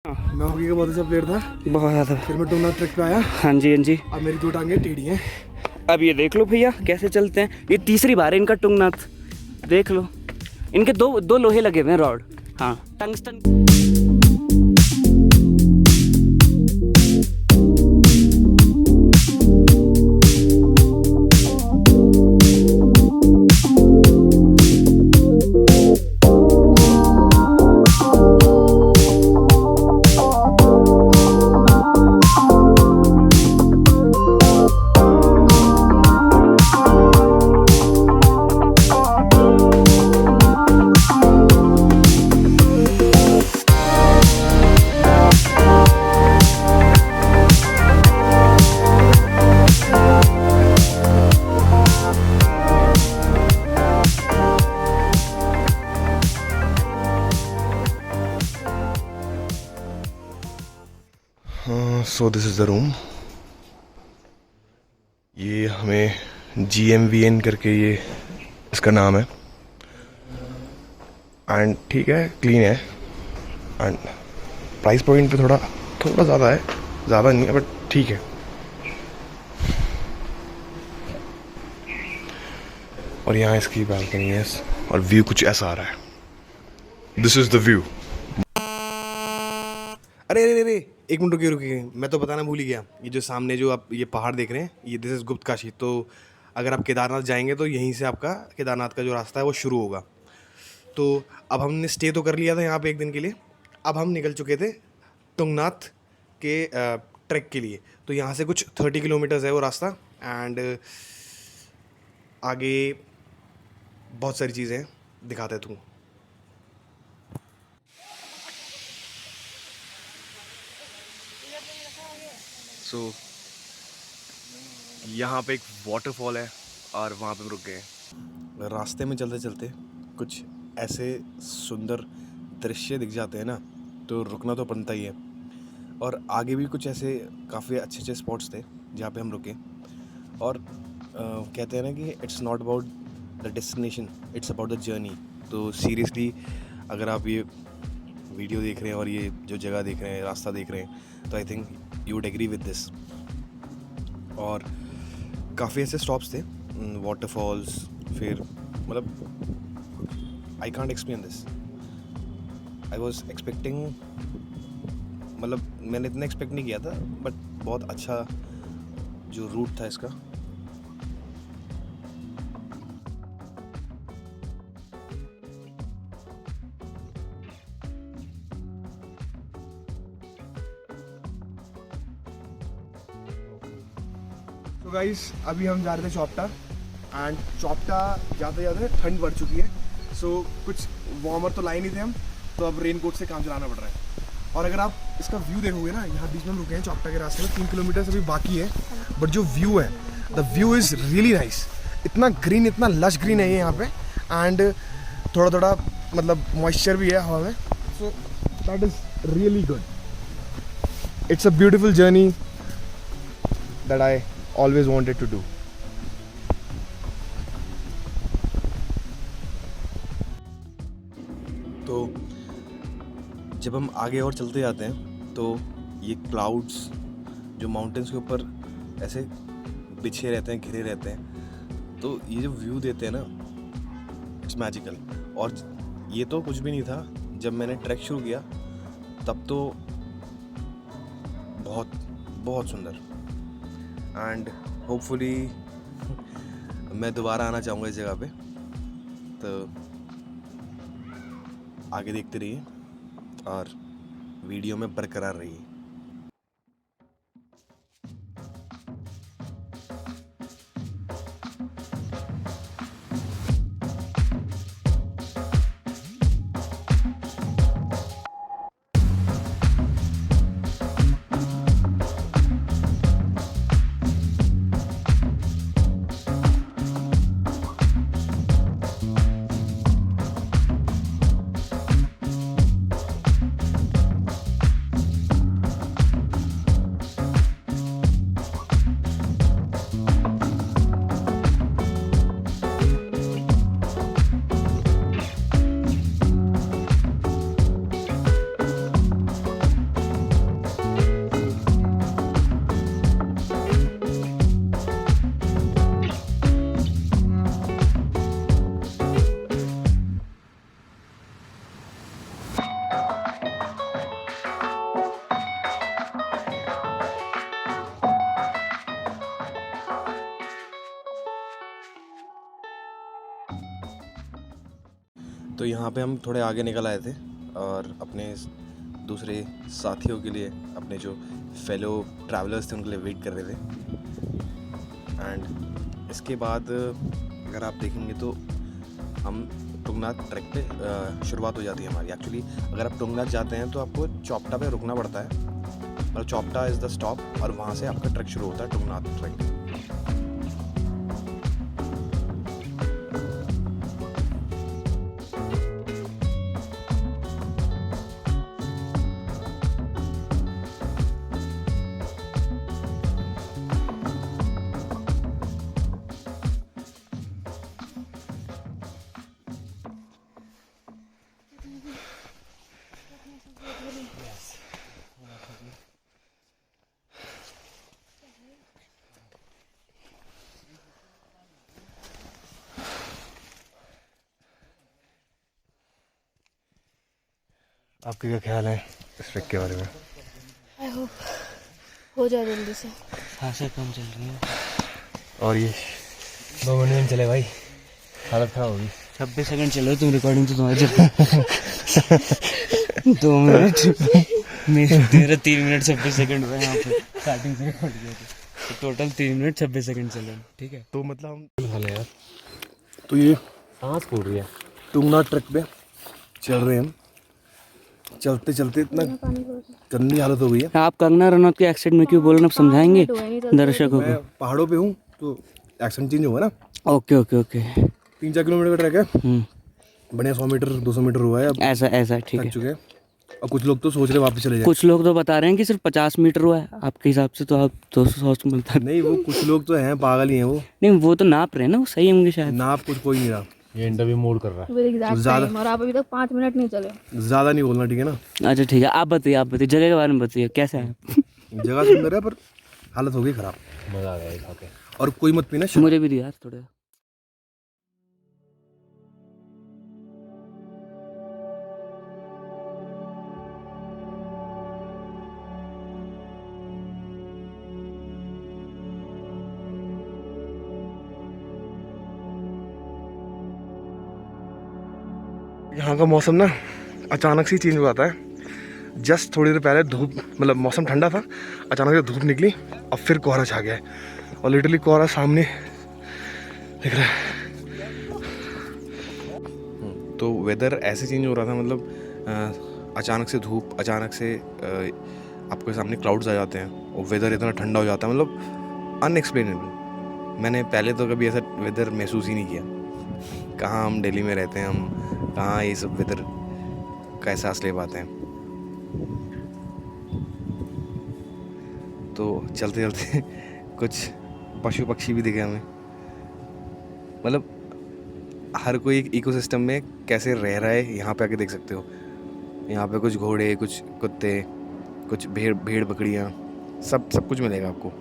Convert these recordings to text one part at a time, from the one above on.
मैं हॉकी का बहुत अच्छा प्लेयर था। बहुत ज़्यादा। फिर मैं टूर्नामेंट ट्रैक पे आया। हाँ जी, हाँ जी। अब मेरी 2 टांगें टेढ़ी हैं। अब ये देख लो भैया कैसे चलते हैं। ये तीसरी बार है इनका टुंगनाथ, देख लो। इनके दो दो लोहे लगे हुए हैं, रॉड। हाँ, tungsten. So this is the room. ये हमें GMVN करके ये इसका नाम है। एंड ठीक है, क्लीन है। एंड प्राइस पॉइंट पे थोड़ा ज़्यादा है, ज़्यादा नहीं है बट ठीक है। और यहाँ इसकी बालकनी है और व्यू कुछ ऐसा आ रहा है। This is the view. अरे अरे अरे, एक मिनट रुकिए रुकिए, मैं तो बताना भूल ही गया। ये जो सामने जो आप ये पहाड़ देख रहे हैं, ये दिस इज़ गुप्त काशी। तो अगर आप केदारनाथ जाएंगे तो यहीं से आपका केदारनाथ का जो रास्ता है वो शुरू होगा। तो अब हमने स्टे तो कर लिया था यहाँ पे एक दिन के लिए। अब हम निकल चुके थे तुंगनाथ के ट्रैक के लिए। तो यहाँ से कुछ 30 किलोमीटर्स है वो रास्ता। एंड आगे बहुत सारी चीज़ें हैं, दिखाते हैं तुमको। सो यहाँ पे एक वाटरफॉल है और वहाँ पे हम रुक गए। रास्ते में चलते चलते कुछ ऐसे सुंदर दृश्य दिख जाते हैं ना, तो रुकना तो बनता ही है। और आगे भी कुछ ऐसे काफ़ी अच्छे अच्छे स्पॉट्स थे जहाँ पे हम रुके। और कहते हैं ना कि it's not about the destination, it's about the journey. तो सीरियसली अगर आप ये वीडियो देख रहे हैं और ये जो जगह देख रहे हैं, रास्ता देख रहे हैं, तो I think you would agree with this. और काफ़ी ऐसे स्टॉप्स थे, वाटरफॉल्स, फिर मतलब I can't explain this. I was expecting, मतलब मैंने इतना एक्सपेक्ट नहीं किया था, बट बहुत अच्छा जो रूट था इसका। तो गाइस अभी हम जा रहे थे चौपटा। एंड चौपटा जाते जाते ठंड बढ़ चुकी है। सो कुछ वार्मर तो लाए नहीं थे हम, तो अब रेन कोट से काम चलाना पड़ रहा है। और अगर आप इसका व्यू देखोगे ना, यहाँ बीच में हम रुके हैं चौपटा के रास्ते में, 3 किलोमीटर अभी बाकी है। बट जो व्यू है, the view is really nice. इतना ग्रीन, इतना लश ग्रीन है ये यहाँ पे। एंड थोड़ा थोड़ा मतलब मॉइस्चर भी है हवा में। So that is really good. It's a beautiful journey that I always wanted to do. तो जब हम आगे और चलते जाते हैं तो ये क्लाउड्स जो माउंटेन्स के ऊपर ऐसे बिछे रहते हैं, घिरे रहते हैं, तो ये जो व्यू देते हैं ना, इट्स मैजिकल। और ये तो कुछ भी नहीं था, जब मैंने ट्रैक शुरू किया तब तो बहुत बहुत सुंदर। एंड होपफुली मैं दोबारा आना चाहूँगा इस जगह पे। तो आगे देखते रहिए और वीडियो में बरकरार रहिए। तो यहाँ पे हम थोड़े आगे निकल आए थे और अपने दूसरे साथियों के लिए, अपने जो फेलो ट्रैवलर्स थे उनके लिए वेट कर रहे थे। एंड इसके बाद अगर आप देखेंगे तो हम टुंगनाथ ट्रैक पे शुरुआत हो जाती है हमारी। एक्चुअली अगर आप टुंगनाथ जाते हैं तो आपको चौपटा पे रुकना पड़ता है, मतलब चौपटा इज़ द स्टॉप और वहाँ से आपका ट्रैक शुरू होता है, टुंगनाथ ट्रैक। आपके क्या ख्याल है इस ट्रैक के बारे में? आई होप हो जाए जल्दी से। सांसें कम चल रही हैं। और ये 2 मिनट में चले भाई, हालत खराब होगी। 26 सेकंड चल रहे तुम, रिकॉर्डिंग तो तुम्हारी चल 2 मिनट मेरा 3 मिनट 26 सेकंड हुए यहाँ पे स्टार्टिंग से रिकॉर्ड किया था, तो टोटल 3 मिनट 26 सेकंड चल रहे हैं। ठीक है, तो मतलब हम हाल है यार, तो ये सांस फूल रही है। टुंगनाथ ट्रैक पे चल रहे हैं हम, चलते चलते इतना गंदी हालत हो गई है। आप कंगना रनौत के एक्सेंट में क्यों बोल रहे हैं, आप समझाएंगे दर्शकों मैं को? पहाड़ों पे हूँ तो एक्सेंट चेंज होगा ना। Okay okay okay. 3-4 किलोमीटर का ट्रैक है, बढ़िया 100 मीटर 200 मीटर हुआ है अब, ऐसा ऐसा ठीक थक है। चुके हैं। और कुछ लोग तो सोच रहे वापस चले जाए। कुछ लोग तो बता रहे हैं कि सिर्फ 50 मीटर हुआ है, आपके हिसाब से तो आप 200 मिलता नहीं, वो कुछ लोग तो हैं पागल ही हैं वो, नहीं, वो तो नाप रहे हैं ना, वो सही होंगे शायद। नाप कुछ कोई नहीं रहा। ये इंटरव्यू मोड कर रहा है ज़्यादा, और आप अभी तक 5 मिनट नहीं चले। ज़्यादा नहीं बोलना, ठीक है ना? अच्छा ठीक है, आप बताइए जगह के बारे में बताइए, कैसा है? जगह सुंदर है पर हालत हो गई खराब। मज़ा आ गया खा के। और कोई मत पीना शराब। मुझे भी दिया यार थोड़ा। यहाँ का मौसम ना अचानक से चेंज हो जाता है। जस्ट थोड़ी देर पहले धूप, मतलब मौसम ठंडा था, अचानक से धूप निकली और फिर कोहरा छा गया है और लिटरली कोहरा सामने दिख रहा है। तो वेदर ऐसे चेंज हो रहा था, मतलब अचानक से धूप, अचानक से आपके सामने क्लाउड्स आ जाते हैं और वेदर इतना ठंडा हो जाता है, मतलब अनएक्सप्लेनेबल। मैंने पहले तो कभी ऐसा वेदर महसूस ही नहीं किया। कहाँ हम दिल्ली में रहते हैं, हम कहाँ ये सब वेदर का एहसास ले पाते हैं। तो चलते चलते कुछ पशु पक्षी भी दिखे हमें, मतलब हर कोई एक इकोसिस्टम में कैसे रह रहा है यहाँ पे आके देख सकते हो। यहाँ पे कुछ घोड़े, कुछ कुत्ते, कुछ भेड़ बकरियाँ, सब कुछ मिलेगा आपको।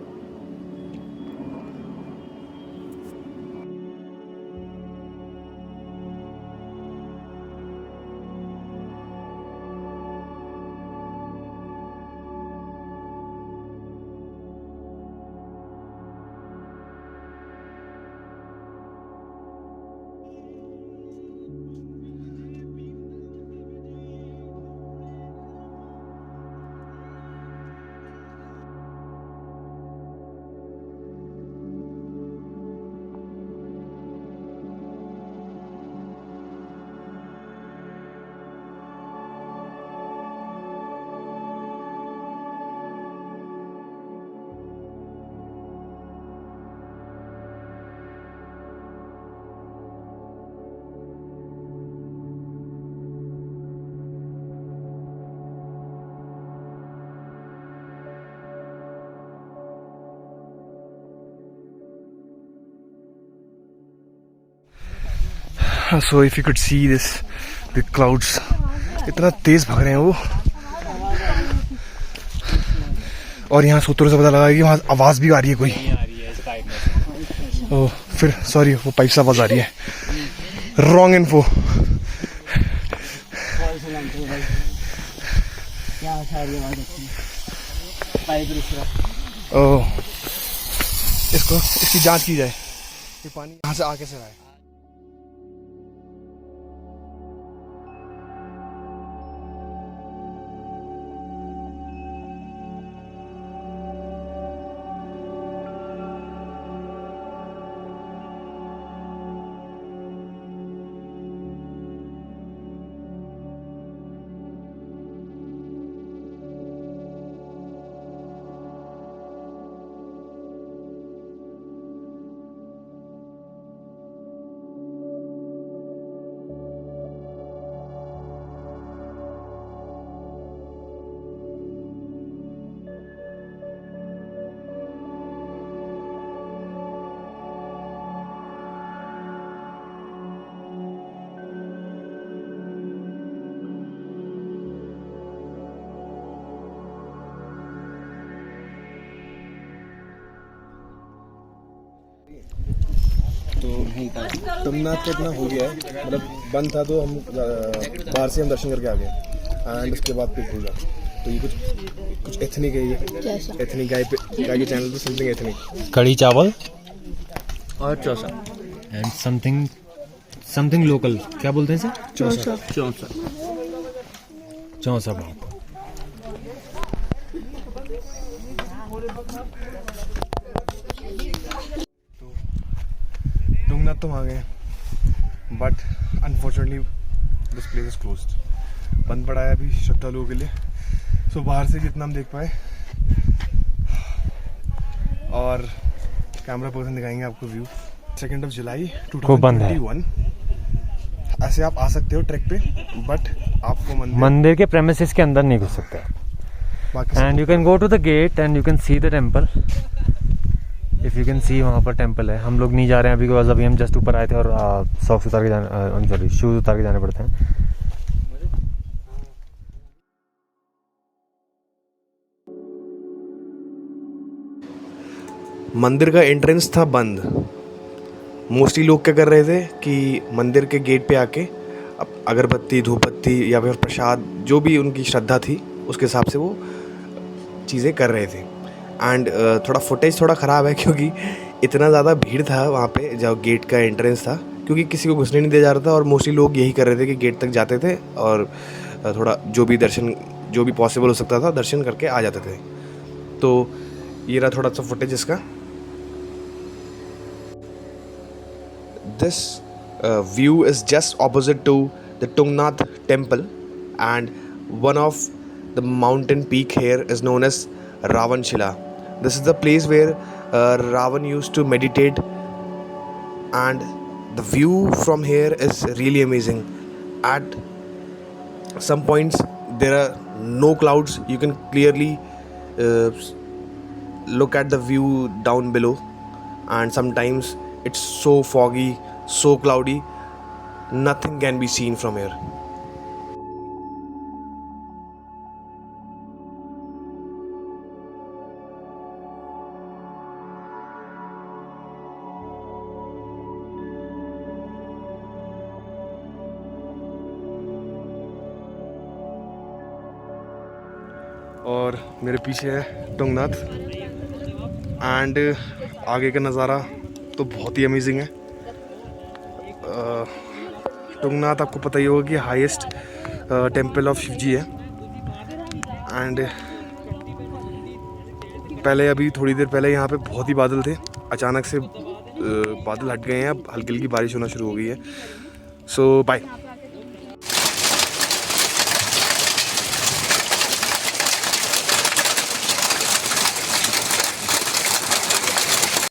So if you could see this, the clouds इतना तेज भाग रहे हैं वो, और यहाँ सूत्रों से पता लगा कि वहाँ आवाज़ भी आ रही है कोई। ओह, फिर सॉरी, वो पाइप से आवाज़ आ रही है। Wrong info. ओह, इसकी जांच की जाए, ये पानी यहाँ से आ कैसे रहा है। तुंगनाथ का इतना हो गया है, मतलब बंद था तो हम बाहर से हम दर्शन करके आ गए एंड उसके बाद फिर पूजा। तो ये कुछ एथनिक है, ये एथनिक गाय के चैनल पे समथिंग एथनिक। कड़ी चावल और चौसा एंड समथिंग लोकल, क्या बोलते हैं सर? चौसा चौसा भात। तुंगनाथ तो आ गए but unfortunately this place is closed, बंद पड़ा है अभी श्रद्धालुओं के लिए। सो बाहर से जितना हम देख पाए और कैमरा पर्सन दिखाएंगे आपको व्यू। 2 जुलाई 2021 ऐसे आप आ सकते हो ट्रैक पे, बट आपको मंदिर के प्रेमिसेस के अंदर नहीं घुस सकते बाकी and you can go to the gate and you can see the temple. If you can see, वहाँ पर टेम्पल है। हम लोग नहीं जा रहे हैं अभी, बिकॉज अभी हम जस्ट ऊपर आए थे और सॉक्स उतार के जाने, सॉरी शूज उतार के जाने पड़ते हैं। मंदिर का एंट्रेंस था बंद। मोस्टली लोग क्या कर रहे थे कि मंदिर के गेट पे आके अगरबत्ती, धूपबत्ती या फिर प्रसाद, जो भी उनकी श्रद्धा थी उसके हिसाब से वो चीज़ें कर रहे थे। एंड थोड़ा फुटेज थोड़ा ख़राब है क्योंकि इतना ज़्यादा भीड़ था वहाँ पे जब गेट का एंट्रेंस था, क्योंकि किसी को घुसने नहीं दिया जा रहा था और मोस्टली लोग यही कर रहे थे कि गेट तक जाते थे और थोड़ा जो भी पॉसिबल हो सकता था दर्शन करके आ जाते थे। तो ये रहा थोड़ा सा फुटेज इसका। This view is just opposite to the Tungnath temple, and one of the mountain peak here is known as Ravanshila. This is the place where Ravan used to meditate, and the view from here is really amazing. At some points there are no clouds, you can clearly look at the view down below, and sometimes it's so foggy, so cloudy, nothing can be seen from here. और मेरे पीछे है Tungnath and आगे का नज़ारा तो बहुत ही amazing है। तुंगनाथ आपको पता ही होगा कि हाईएस्ट टेम्पल ऑफ शिव जी है। एंड पहले अभी थोड़ी देर पहले यहाँ पे बहुत ही बादल थे, अचानक से बादल हट गए हैं, अब हल्की हल्की बारिश होना शुरू हो गई है। सो बाय।